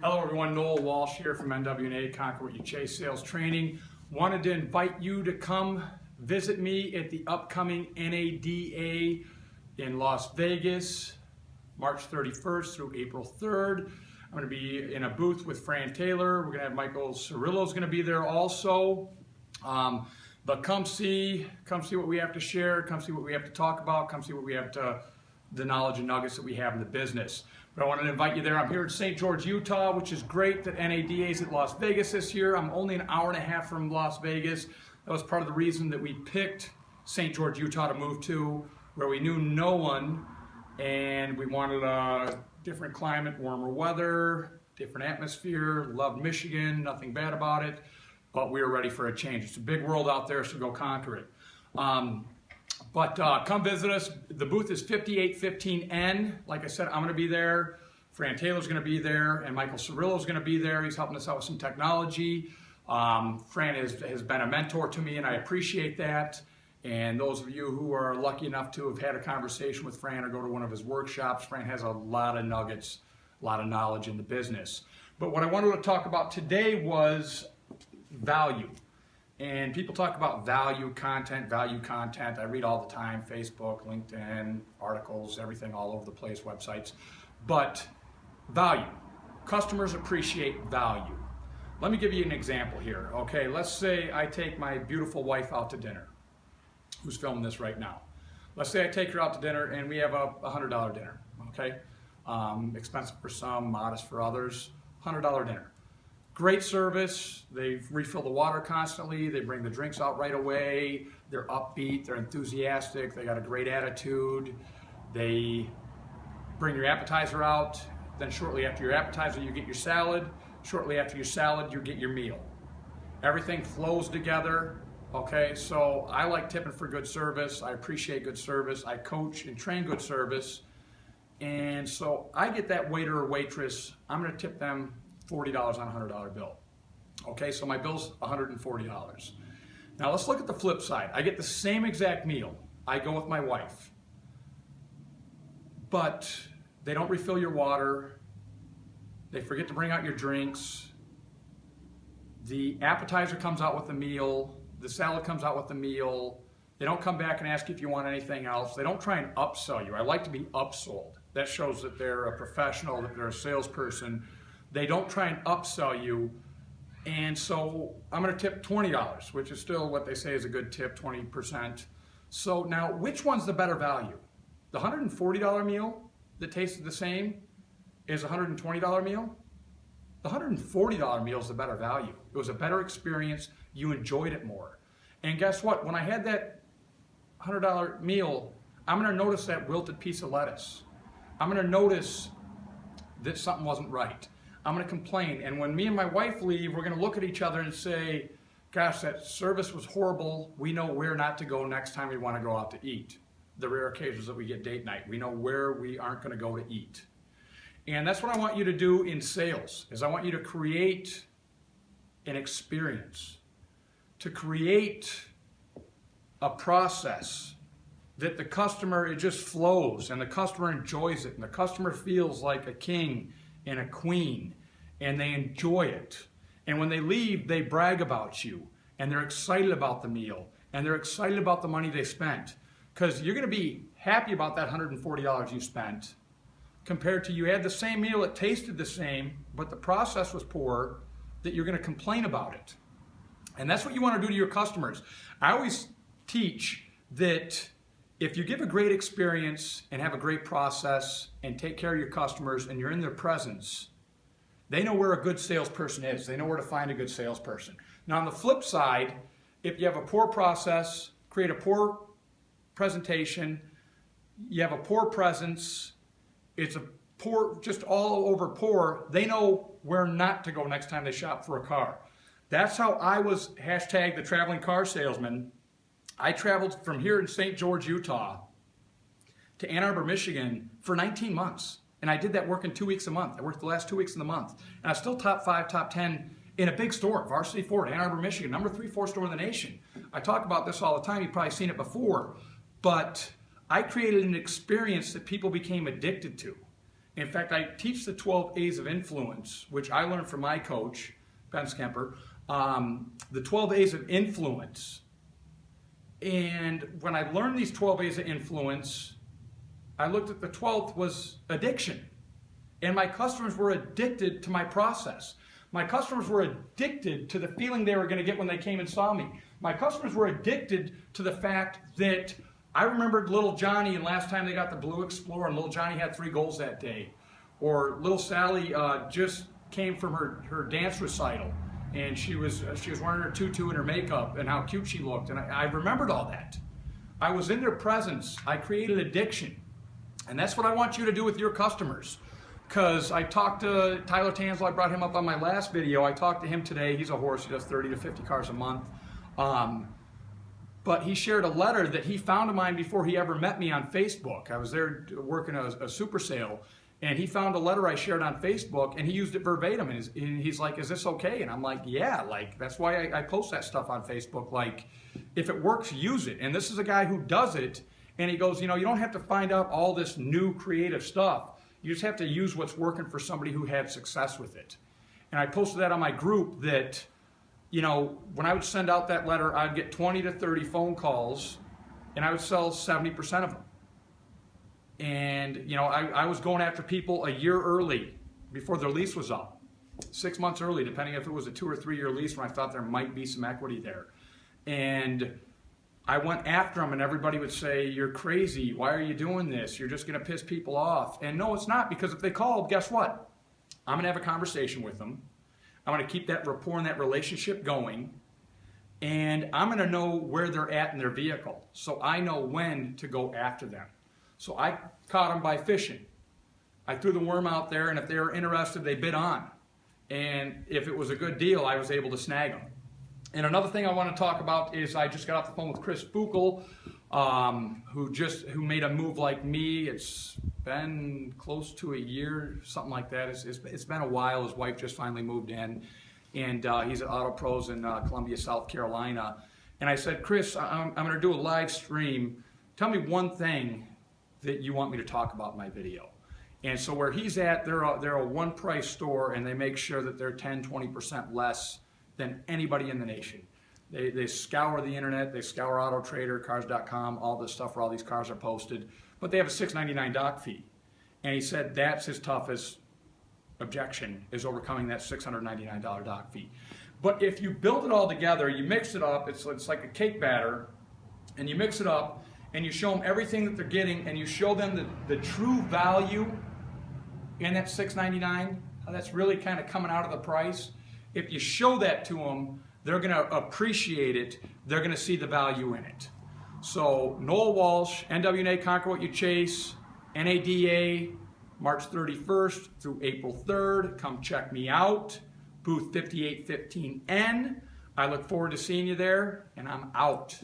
Hello everyone, Noel Walsh here from NWA Conquer What You Chase Sales Training. Wanted to invite you to come visit me at the upcoming NADA in Las Vegas, March 31st through April 3rd. I'm going to be in a booth with Fran Taylor. We're going to have Michael Cirillo's going to be there also. But come see what we have to share, come see what we have to talk about, come see what we have to, the knowledge and nuggets that we have in the business. But I wanted to invite you there. I'm here in St. George, Utah, which is great that NADA is at Las Vegas this year. I'm only an hour and a half from Las Vegas. That was part of the reason that we picked St. George, Utah to move to, where we knew no one, and we wanted a different climate, warmer weather, different atmosphere. Loved Michigan, nothing bad about it, but we were ready for a change. It's a big world out there, so go conquer it. But come visit us. The booth is 5815N. Like I said, I'm going to be there. Fran Taylor's going to be there, and Michael Cirillo's going to be there. He's helping us out with some technology. Fran has been a mentor to me, and I appreciate that. And those of you who are lucky enough to have had a conversation with Fran or go to one of his workshops, Fran has a lot of nuggets, a lot of knowledge in the business. But what I wanted to talk about today was value. And people talk about value content. I read all the time, Facebook, LinkedIn, articles, everything all over the place, websites. But value. Customers appreciate value. Let me give you an example here. Okay, let's say I take my beautiful wife out to dinner, who's filming this right now. Let's say I take her out to dinner and we have a $100 dinner, okay? Expensive for some, modest for others, $100 dinner. Great service, they refill the water constantly, they bring the drinks out right away, they're upbeat, they're enthusiastic, they got a great attitude, they bring your appetizer out, then shortly after your appetizer you get your salad, shortly after your salad you get your meal. Everything flows together, okay? So I like tipping for good service, I appreciate good service, I coach and train good service, and so I get that waiter or waitress, I'm gonna tip them $40 on a $100 bill. Okay, so my bill's $140. Now let's look at the flip side. I get the same exact meal. I go with my wife. But they don't refill your water. They forget to bring out your drinks. The appetizer comes out with the meal. The salad comes out with the meal. They don't come back and ask you if you want anything else. They don't try and upsell you. I like to be upsold. That shows that they're a professional, that they're a salesperson. They don't try and upsell you, and so I'm going to tip $20, which is still what they say is a good tip, 20%. So now, which one's the better value? The $140 meal that tasted the same is a $120 meal? The $140 meal is the better value. It was a better experience. You enjoyed it more. And guess what? When I had that $100 meal, I'm going to notice that wilted piece of lettuce. I'm going to notice that something wasn't right. I'm going to complain, and when me and my wife leave, we're going to look at each other and say, gosh, that service was horrible. We know where not to go next time we want to go out to eat. The rare occasions that we get date night, we know where we aren't going to go to eat. And that's what I want you to do in sales, is I want you to create an experience, to create a process that the customer, it just flows, and the customer enjoys it, and the customer feels like a king and a queen, and they enjoy it. And when they leave, they brag about you, and they're excited about the meal, and they're excited about the money they spent. Because you're going to be happy about that $140 you spent, compared to you had the same meal, it tasted the same, but the process was poor, that you're going to complain about it. And that's what you want to do to your customers. I always teach that if you give a great experience and have a great process and take care of your customers and you're in their presence, they know where a good salesperson is. They know where to find a good salesperson. Now on the flip side, if you have a poor process, create a poor presentation, you have a poor presence, it's a poor, just all over poor, they know where not to go next time they shop for a car. That's how I was hashtag the traveling car salesman. I traveled from here in St. George, Utah to Ann Arbor, Michigan for 19 months. And I did that working 2 weeks a month. I worked the last 2 weeks of the month. And I was still top 5, top 10 in a big store, Varsity Ford, Ann Arbor, Michigan, number 3, 4 store in the nation. I talk about this all the time. You've probably seen it before. But I created an experience that people became addicted to. In fact, I teach the 12 A's of influence, which I learned from my coach, Ben Skemper, the 12 A's of influence. And when I learned these 12 A's of influence, I looked at the 12th was addiction. And my customers were addicted to my process. My customers were addicted to the feeling they were going to get when they came and saw me. My customers were addicted to the fact that I remembered little Johnny, and last time they got the Blue Explorer, and little Johnny had 3 goals that day. Or little Sally just came from her dance recital, and she was wearing her tutu and her makeup, and how cute she looked. And I remembered all that. I was in their presence. I created addiction. And that's what I want you to do with your customers. Because I talked to Tyler Tansel, I brought him up on my last video. I talked to him today. He's a horse. He does 30 to 50 cars a month. But he shared a letter that he found of mine before he ever met me on Facebook. I was there working a super sale, and he found a letter I shared on Facebook, and he used it verbatim. And he's like, "Is this okay?" And I'm like, "Yeah, like that's why I post that stuff on Facebook. Like, if it works, use it." And this is a guy who does it, and he goes, "You know, you don't have to find out all this new creative stuff. You just have to use what's working for somebody who had success with it." And I posted that on my group that, you know, when I would send out that letter, I'd get 20 to 30 phone calls, and I would sell 70% of them. And, you know, I was going after people a year early before their lease was up. 6 months early, depending if it was a 2 or 3 year lease when I thought there might be some equity there. And I went after them, and everybody would say, "You're crazy. Why are you doing this? You're just going to piss people off." And no, it's not, because if they called, guess what? I'm going to have a conversation with them. I'm going to keep that rapport and that relationship going. And I'm going to know where they're at in their vehicle. So I know when to go after them. So I caught them by fishing. I threw the worm out there, and if they were interested, they bid on. And if it was a good deal, I was able to snag them. And another thing I want to talk about is I just got off the phone with Chris Fukel, who made a move like me. It's been close to a year, something like that. It's been a while. His wife just finally moved in, and he's at Auto Pros in Columbia, South Carolina. And I said, "Chris, I'm going to do a live stream. Tell me one thing that you want me to talk about in my video." And so where he's at, they're a one-price store, and they make sure that they're 10, 20% less than anybody in the nation. They scour the internet, they scour Auto Trader, Cars.com, all this stuff where all these cars are posted, but they have a $6.99 dock fee. And he said that's his toughest objection, is overcoming that $699 dock fee. But if you build it all together, you mix it up, it's like a cake batter, and you mix it up, and you show them everything that they're getting, and you show them the true value in that $6.99, how that's really kind of coming out of the price. If you show that to them, they're going to appreciate it. They're going to see the value in it. So Noel Walsh, NWNA, Conquer What You Chase, NADA, March 31st through April 3rd. Come check me out. Booth 5815N. I look forward to seeing you there, and I'm out.